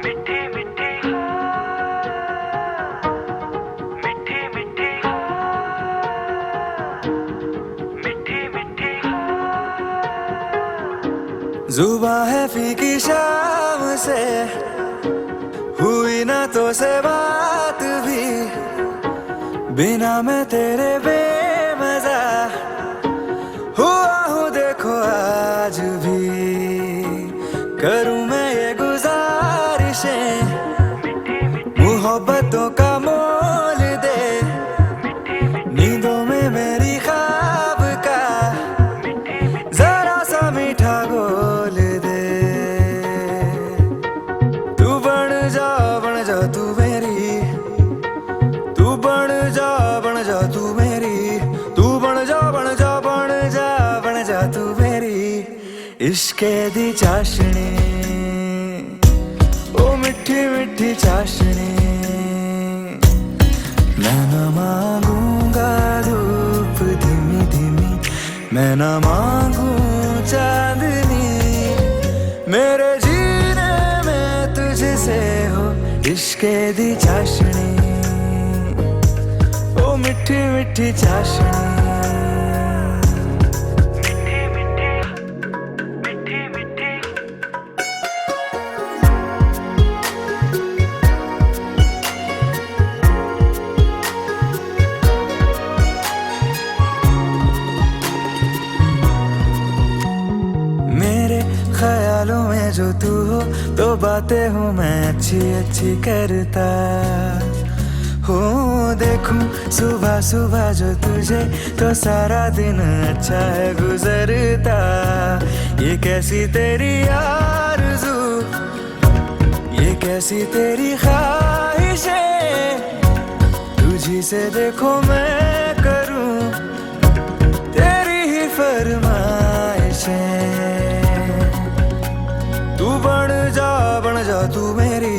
मिठी मिठी मिठी मिठी मिठी मिठी जुबां है फीकी शाम से हुई ना तो से बात भी, बिना मैं तेरे बेमजा हुआ हूँ देखो आज भी। करूँ मैं ये गुजारिशें मोहब्बतों का मोल दे, नींदों में मेरी ख्वाब का जरा सा मीठा घोल दे। तू बन जा तू मेरी, तू बन जा तू मेरी, तू बन जा तू मेरी इश्के दी चाशनी, ओ मिठी मिठी चाशनी। मैं न मांगूंगा धूप धीमी धीमी, मैं न मांगू चांदनी, मेरे जीने में तुझसे हो इश्के दी चाशनी, ओ मिठी मिठी चाशनी। ख्यालों में जो तू हो तो बातें हूँ मैं अच्छी अच्छी करता हो। देखूं सुबह सुबह जो तुझे तो सारा दिन अच्छा है गुजरता। ये कैसी तेरी आरज़ू, ये कैसी तेरी ख्वाहिशें, तुझी से देखो मैं करूं तेरी ही फरमाइशें। तू बन जा तू मेरी,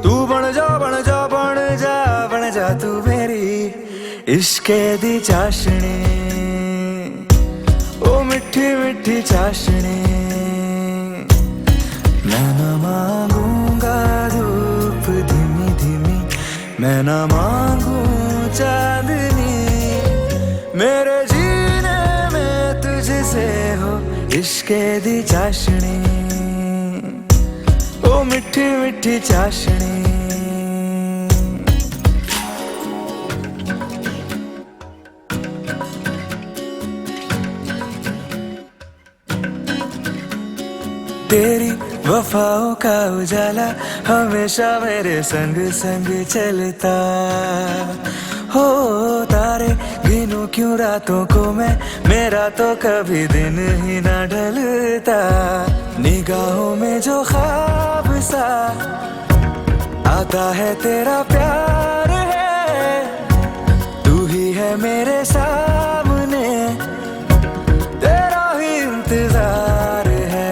तू बन जा बन जा बन जा बन जा तू मेरी इश्क़ दी चाशनी, ओ मिठी मिठी चाशनी। मैं न मांगूंगा धूप धीमी धीमी, मैं न मांगू चांदनी, मेरे जीने में तुझसे हो इश्क़ दी चाशनी, ओ मिठी मिठी चाशनी। तेरी वफाओं का उजाला हमेशा मेरे संग संग चलता हो। तारे गिनूं क्यों रातों को मैं, मेरा तो कभी दिन ही ना ढलता। निगाहों में जो ख्वाब सा आता है तेरा प्यार है, तू ही है मेरे सामने, तेरा ही इंतजार है।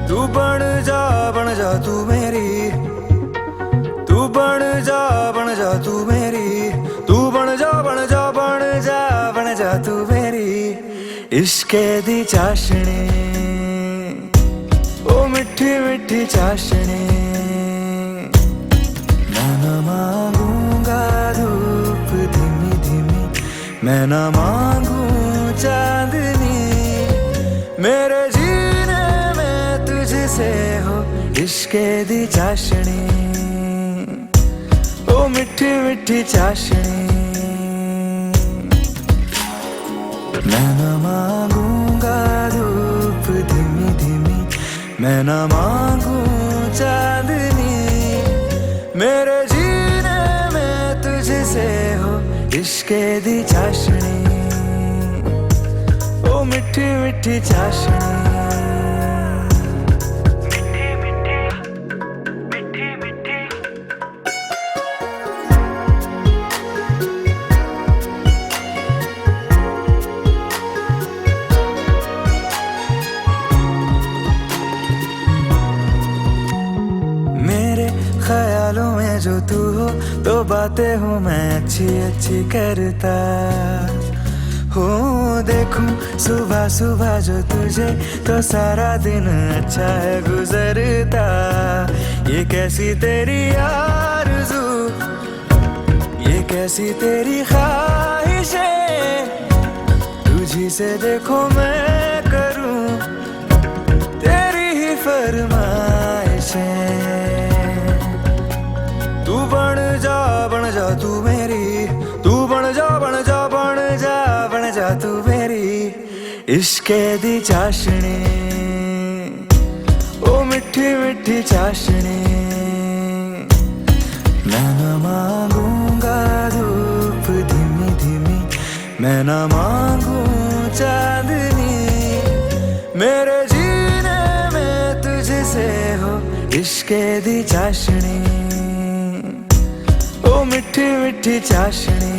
तू बन जा तू मेरी, तू बन जा तू मेरी, तू बन जा बन जा बन जा बन जा तू मेरी इश्क़ दी चाशनी, ओ मिठी मिठी चाशनी। मैं न मांगूंगा धूप धीमी धीमी, मैं न मांगू चांदनी, मेरे जीने में तुझसे हो इश्क़ दी चाशनी, ओ मिठी मिठी चाशनी। मैं न मांगूंगा धूप धीमी धीमी, मैं न मांगू चांदनी, मेरे जीने में तुझसे हो इश्क़ दी चाशनी, ओ मिठी मिठी चाशनी। ख्यालों में जो तू हो तो बातें हूँ मैं अच्छी अच्छी करता हो। देखूं सुबह सुबह जो तुझे तो सारा दिन अच्छा है गुजरता। ये कैसी तेरी आरज़ू, ये कैसी तेरी ख्वाहिशें, तुझी से देखो मैं करूं तेरी ही फरमाइशें। तू बन जा तू मेरी, तू बन जा बन जा बन जा बन जा तू मेरी इश्क़ दी चाशनी, ओ मिठी मिठी चाशनी। मैं न मांगूंगा धूप धीमी धीमी, मैं न मांगू चांदनी, मेरे जीने में तुझसे हो इश्क़ दी चाशनी, ओ मिठी मिठी चाशनी।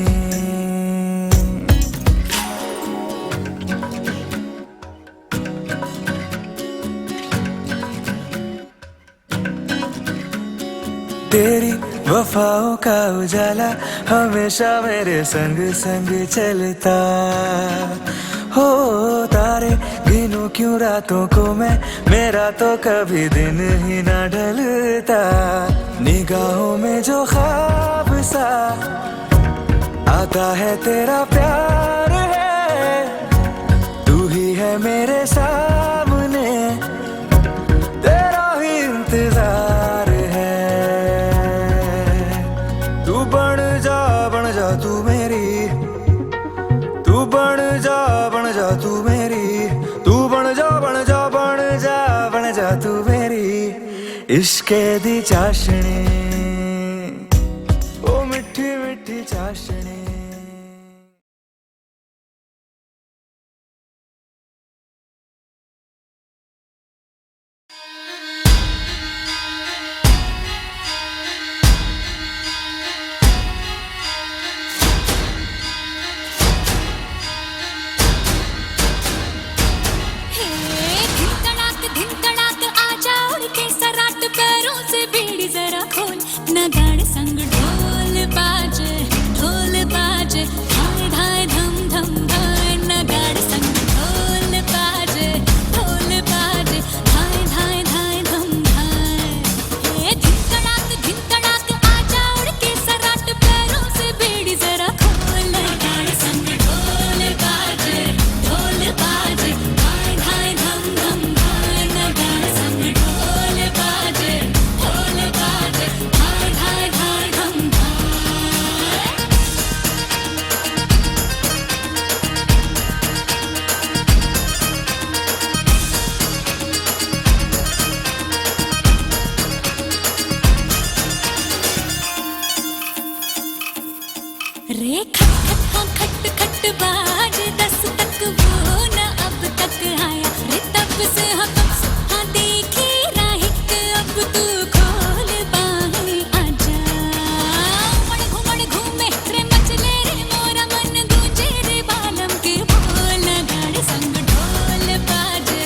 तेरी वफाओं का उजाला हमेशा मेरे संग संग चलता हो। तारे गिनूं क्यों रातों को मैं, मेरा तो कभी दिन ही ना ढलता। निगाहों में जो ख्वाब सा आता है तेरा प्यार है, तू ही है मेरे सामने, तेरा ही इंतजार है। तू बन जा तू मेरी, तू बन जा तू मेरी, तू बन जा जा तू मेरी इश्के दी चाशनी ओ मिठी मिठी चाशनी नगाड़ संग ढोल बाजे धाय धाय धम धम धाय नगाड़ संग ढोल बाजे धाय धाय धाय धम धाय हे धिन तड़ाक आजा उड़ के सराट पैरों से बीड़ी जरा खोल नगाड़ संग ढोल बाजे धाय धाय धम धम धाय नगाड़ संग ढोल बाजे धाय धाय धाय धम धाय रे खट खट बाज 10 तक वो न अब तक आया रे तब से हाँ देखी राहिक अब तू खोल बाहें आजा उमड़ घूमे रे मचले रे मोरा मन गूंजे रे बालम के बोल नगाड़ संग ढोल बाजे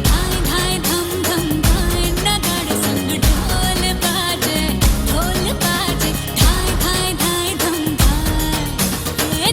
धाय धाय धम धम धाय नगाड़ संग ढोल बाजे धाय धाय धाय धम धाय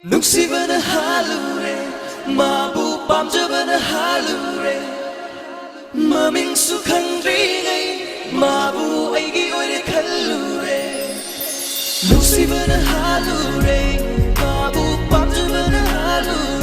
ꯅꯨꯡꯁꯤꯕꯅ ꯍꯥꯜꯂꯨꯔꯦ ꯃꯥꯕꯨ ꯄꯥꯝꯖꯕꯅ ꯍꯥꯜꯂꯨꯔꯦ ꯃꯃꯤꯡꯁꯨ ꯈꯪꯗ꯭ꯔꯤꯉꯩ ꯃꯥꯕꯨ ꯑꯩꯒꯤ ꯑꯣꯏꯔꯦ ꯈꯜꯂꯨꯔꯦ ꯅꯨꯡꯁꯤꯕꯅ ꯍꯥꯜꯂꯨꯔꯦ ꯃꯥꯕꯨ ꯄꯥꯝꯖꯕꯅ ꯍꯥꯜꯂꯨꯔꯦ